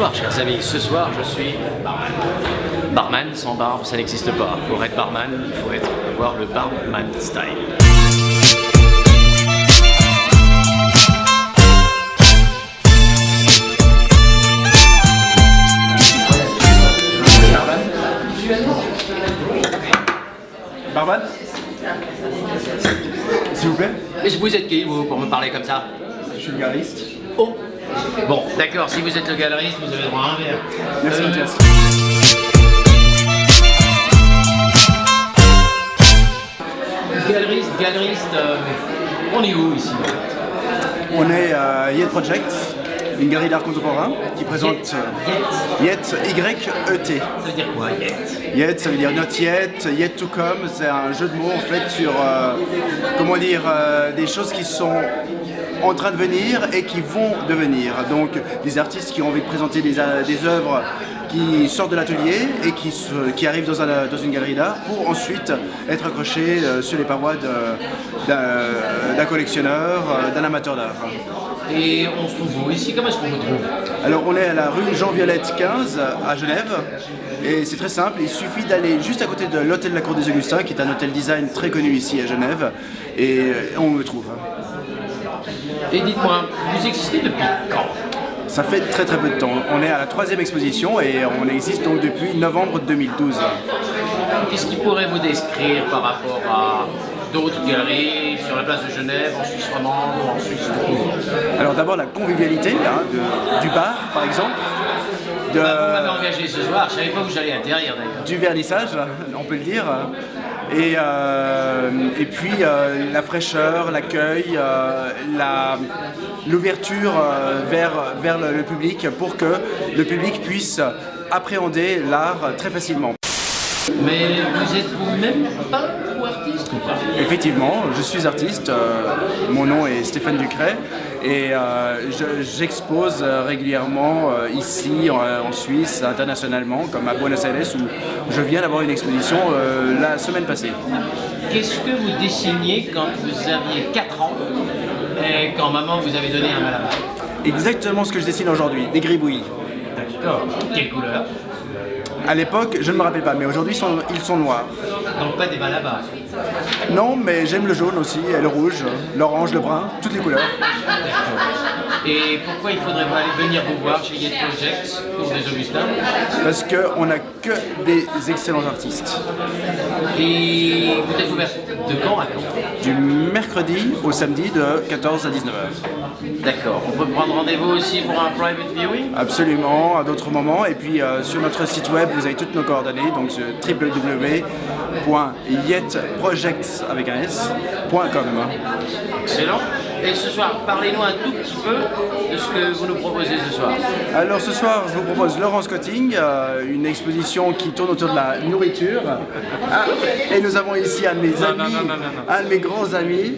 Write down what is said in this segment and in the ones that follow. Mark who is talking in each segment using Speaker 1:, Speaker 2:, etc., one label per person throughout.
Speaker 1: Bonsoir chers amis, ce soir je suis barman. Barman sans barbe, ça n'existe pas. Pour être barman, il faut avoir le barman style.
Speaker 2: Barman, s'il vous plaît.
Speaker 1: Mais vous êtes qui vous pour me parler comme ça?
Speaker 2: Je suis le galeriste.
Speaker 1: Oh. Bon, d'accord, si vous êtes le galeriste, vous avez droit à un verre.
Speaker 2: Merci Mathias.
Speaker 1: Galeriste, on est où ici?
Speaker 2: On est à Yet Project, une galerie d'art contemporain qui présente Yet, Y-E-T.
Speaker 1: Ça veut dire quoi, Yet?
Speaker 2: Yet, ça veut dire not yet, yet to come. C'est un jeu de mots en fait sur, comment dire, des choses qui sont en train de venir et qui vont devenir. Donc des artistes qui ont envie de présenter des œuvres qui sortent de l'atelier et qui arrivent dans une galerie d'art pour ensuite être accrochés sur les parois d'un collectionneur, d'un amateur d'art.
Speaker 1: Et on se trouve où ici? Comment est-ce qu'on vous trouve?
Speaker 2: Alors on est à la rue Jean-Violette 15 à Genève et c'est très simple, il suffit d'aller juste à côté de l'hôtel de la Cour des Augustins qui est un hôtel design très connu ici à Genève et on me trouve.
Speaker 1: Et dites-moi, vous existez depuis quand?
Speaker 2: Ça fait très peu de temps. On est à la 3e exposition et on existe donc depuis novembre 2012.
Speaker 1: Qu'est-ce qui pourrait vous décrire par rapport à d'autres galeries sur la place de Genève, en Suisse romande ou en Suisse tout court?
Speaker 2: Alors d'abord la convivialité du bar par exemple.
Speaker 1: Vous m'avez engagé ce soir, je ne savais pas où j'allais atterrir d'ailleurs.
Speaker 2: Du vernissage, on peut le dire. Et puis la fraîcheur, l'accueil, l'ouverture vers le public pour que le public puisse appréhender l'art très facilement.
Speaker 1: Mais vous êtes vous-même peintre ou artiste ou pas?
Speaker 2: Effectivement, je suis artiste, mon nom est Stéphane Ducret et j'expose régulièrement ici en Suisse, internationalement, comme à Buenos Aires où je viens d'avoir une exposition la semaine passée.
Speaker 1: Qu'est-ce que vous dessiniez quand vous aviez 4 ans et quand maman vous avait donné un malabar?
Speaker 2: Exactement ce que je dessine aujourd'hui, des gribouillis.
Speaker 1: D'accord. Quelle couleur?
Speaker 2: À l'époque, je ne me rappelle pas, mais aujourd'hui ils sont noirs.
Speaker 1: Donc pas des malabars?
Speaker 2: Non, mais j'aime le jaune aussi, et le rouge, l'orange, le brun, toutes les couleurs.
Speaker 1: D'accord. Et pourquoi il faudrait venir vous voir chez Yet Project, Cour des Augustins?
Speaker 2: Parce qu'on n'a que des excellents artistes.
Speaker 1: Et vous êtes ouvert de quand à quand?
Speaker 2: Du mercredi au samedi de 14 à 19h.
Speaker 1: D'accord. On peut prendre rendez-vous aussi pour un private viewing?
Speaker 2: Absolument, à d'autres moments. Et puis sur notre site web, vous avez toutes nos coordonnées, donc www.yetprojects.com.
Speaker 1: Excellent. Et ce soir, parlez-nous un tout petit peu de ce que vous nous proposez ce soir.
Speaker 2: Alors ce soir, je vous propose Laurence Cotting, une exposition qui tourne autour de la nourriture. Et nous avons ici un de mes amis, un de mes grands amis,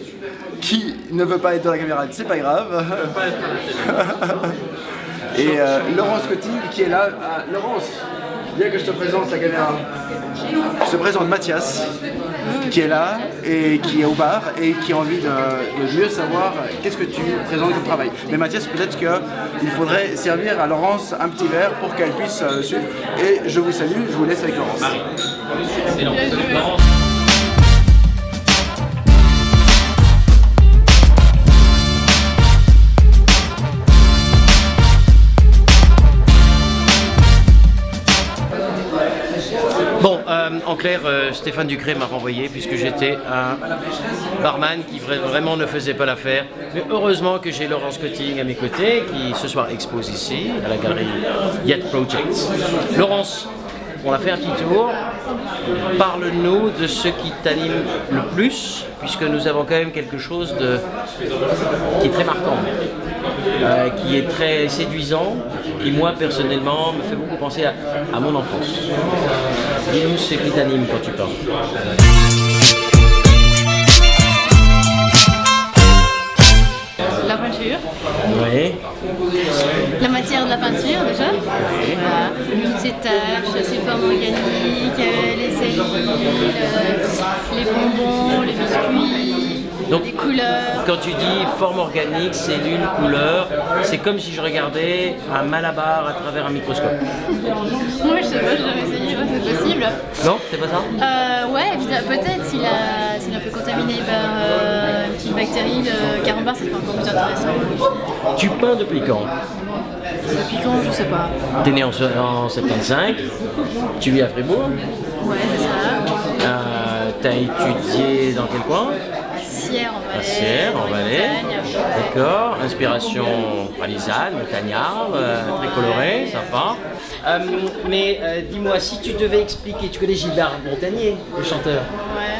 Speaker 2: qui ne veut pas être dans la caméra, c'est pas grave. Et Laurence Cotting qui est là. Laurence, viens que je te présente la caméra. Je te présente Mathias, qui est là et qui est au bar et qui a envie de mieux savoir qu'est-ce que tu présentes comme travail. Mais Mathias, peut-être qu'il faudrait servir à Laurence un petit verre pour qu'elle puisse suivre. Et je vous salue, je vous laisse avec Laurence.
Speaker 1: Excellent. Laurence. Bon, en clair, Stéphane Ducret m'a renvoyé puisque j'étais un barman qui vraiment ne faisait pas l'affaire. Mais heureusement que j'ai Laurence Cotting à mes côtés qui ce soir expose ici à la galerie Yet Project. Laurence, on a fait un petit tour. Parle-nous de ce qui t'anime le plus puisque nous avons quand même quelque chose qui est très marquant. Qui est très séduisant, qui moi personnellement me fait beaucoup penser à mon enfance. Dis-nous ce qui t'anime quand tu parles.
Speaker 3: La peinture.
Speaker 1: Oui.
Speaker 3: La matière de la peinture déjà. Oui. Voilà. Toutes ces taches, ces formes organiques, les sels, les bonbons, les biscuits.
Speaker 1: Donc,
Speaker 3: les couleurs.
Speaker 1: quand tu dis forme organique, cellule, couleur, c'est comme si je regardais un malabar à travers un microscope.
Speaker 3: Moi, je sais pas, j'ai jamais essayé, c'est possible.
Speaker 1: Non, c'est pas ça?
Speaker 3: Ouais, évidemment, peut-être s'il est un peu contaminé par une petite bactérie, le carambar, c'est encore plus intéressant.
Speaker 1: Tu peins depuis quand?
Speaker 3: Depuis quand, je sais pas.
Speaker 1: T'es né en 75, tu vis à Fribourg,
Speaker 3: Ouais, c'est ça.
Speaker 1: t'as étudié dans quel coin?
Speaker 3: Sierre en Valais.
Speaker 1: À Sierre, en Valais.
Speaker 3: Montagne.
Speaker 1: D'accord, inspiration palisade, montagnard, très coloré, sympa. Mais dis-moi, si tu devais expliquer, tu connais Gilbert Montagnier, le chanteur?
Speaker 3: Ouais.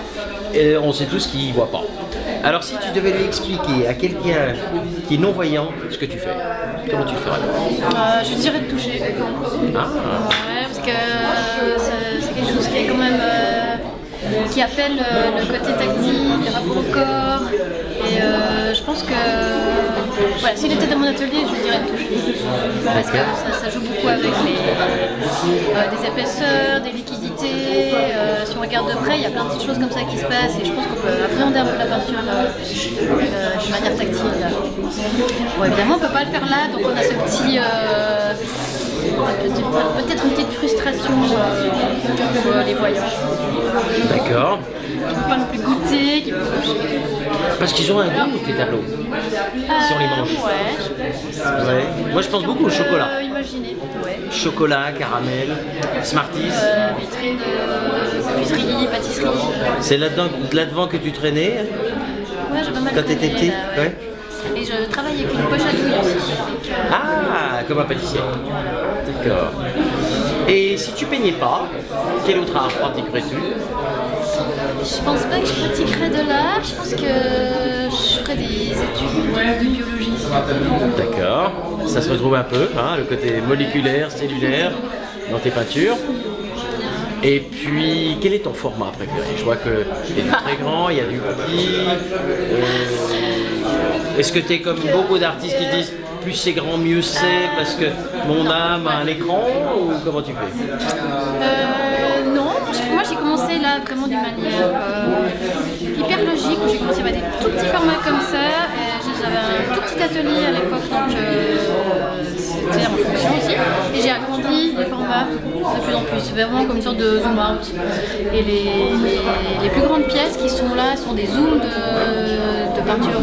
Speaker 1: Et on sait tous qu'il ne voit pas. Alors si tu devais lui expliquer à quelqu'un qui est non-voyant ce que tu fais, comment tu le ferais?
Speaker 3: Je dirais de toucher.
Speaker 1: Ah,
Speaker 3: Ouais, parce que c'est quelque chose qui est quand même qui appelle le côté tactile, le rapport au corps. Et je pense que voilà, s'il était dans mon atelier, je lui dirais de toucher. Parce que ça joue beaucoup avec des épaisseurs, des liquidités. Si on regarde de près, il y a plein de petites choses comme ça qui se passent. Et je pense qu'on peut appréhender un peu la peinture de manière tactile. Bon, évidemment, on ne peut pas le faire là, donc on a ce petit. Peut-être une petite frustration pour les voyants.
Speaker 1: d'accord.
Speaker 3: Qui ne peuvent pas non plus goûter, qui peuvent toucher.
Speaker 1: Parce qu'ils ont un goût, tes tableaux, si on les mange.
Speaker 3: Ouais, je pense.
Speaker 1: Ouais. Moi je pense beaucoup au chocolat.
Speaker 3: Imaginer, ouais.
Speaker 1: Chocolat, caramel, Smarties.
Speaker 3: Vitrine de confiserie, pâtisserie.
Speaker 1: C'est là-devant que tu traînais
Speaker 3: Ouais, j'ai pas mal
Speaker 1: quand t'étais
Speaker 3: traîné,
Speaker 1: petit?
Speaker 3: là, ouais.
Speaker 1: Ouais.
Speaker 3: Et je travaille avec une poche à douille aussi.
Speaker 1: Ah, comme un pâtissier. D'accord. Et si tu peignais pas, quel autre art pratiquerais-tu?
Speaker 3: Je pense pas que je pratiquerais de l'art, je pense que je ferais des études de biologie.
Speaker 1: D'accord. Ça se retrouve un peu, hein, le côté moléculaire, cellulaire dans tes peintures. Et puis, quel est ton format préféré? Je vois qu'il y a du très grand, il y a du petit. Est-ce que tu es comme beaucoup d'artistes qui disent plus c'est grand, mieux c'est parce que mon âme a un écran, ou comment tu fais?
Speaker 3: Non, moi j'ai commencé là vraiment d'une manière hyper logique, où j'ai commencé avec des tout petits formats comme ça. J'avais un tout petit atelier à l'époque, donc c'était en fonction aussi. Et j'ai agrandi les formats de plus en plus, vraiment comme une sorte de zoom out. Et les plus grandes pièces qui sont là sont des zooms de peinture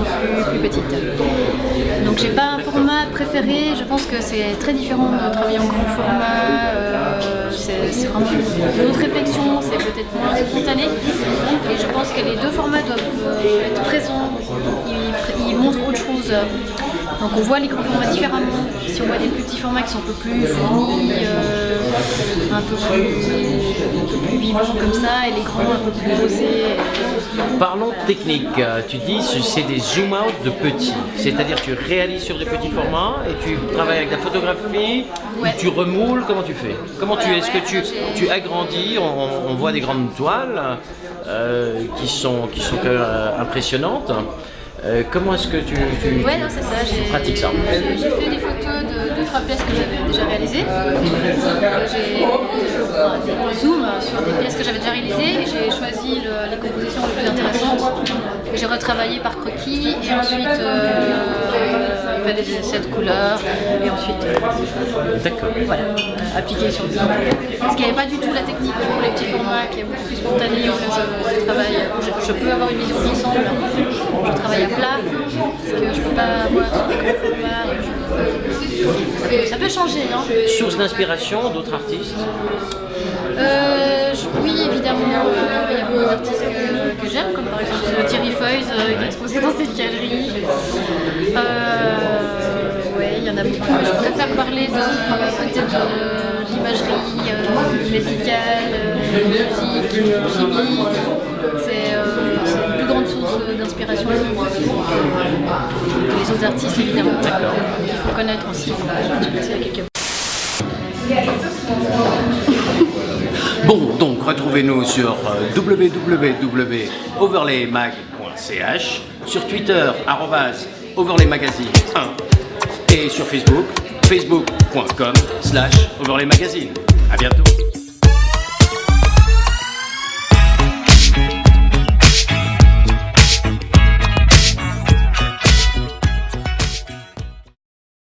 Speaker 3: plus petites. Donc j'ai pas un format préféré, je pense que c'est très différent de travailler en grand format. C'est vraiment une autre réflexion, c'est peut-être moins spontané. Et je pense que les deux formats doivent être présents, ils montrent autre chose. Donc on voit les grands formats différemment. Si on voit des plus petits formats qui sont un peu plus fournis, un peu plus vivants comme ça, et les grands un peu plus posés.
Speaker 1: Parlons technique. Tu dis que c'est des zoom out de petits. C'est-à-dire tu réalises sur des petits formats et tu travailles avec la photographie,
Speaker 3: Ouais.
Speaker 1: ou tu remoules, comment tu fais? Est-ce que tu agrandis, on voit des grandes toiles qui sont quand même impressionnantes. Comment est-ce que tu
Speaker 3: Ouais, non, c'est ça.
Speaker 1: pratiques ça?
Speaker 3: J'ai fait des photos de 2-3 pièces que j'avais déjà réalisées. J'ai des zooms sur des pièces que j'avais déjà réalisées et j'ai choisi les compositions les plus intéressantes. J'ai retravaillé par croquis et ensuite fait des essais de couleurs et ensuite
Speaker 1: D'accord.
Speaker 3: voilà, appliqué sur le zoom. Parce qu'il n'y avait pas du tout la technique pour les petits formats qui est beaucoup plus spontanée où je travaille, où je peux avoir une vision d'ensemble. Je travaille à plat, parce que je ne peux pas avoir sur le grand format. Ça peut changer, hein.
Speaker 1: Source d'inspiration d'autres artistes?
Speaker 3: Oui, évidemment, il y a beaucoup d'artistes que j'aime, comme par exemple Thierry Feuys qui est exposé dans cette galerie. Oui, il y en a beaucoup, mais je préfère parler peut-être de l'imagerie médicale, musique, chimie. C'est une plus grande source d'inspiration que les autres artistes, évidemment.
Speaker 1: D'accord.
Speaker 3: Il faut connaître aussi.
Speaker 1: Bon, donc retrouvez-nous sur www.overlaymag.ch, sur Twitter @overlaymagazine1 et sur Facebook facebook.com/overlaymagazine. À bientôt.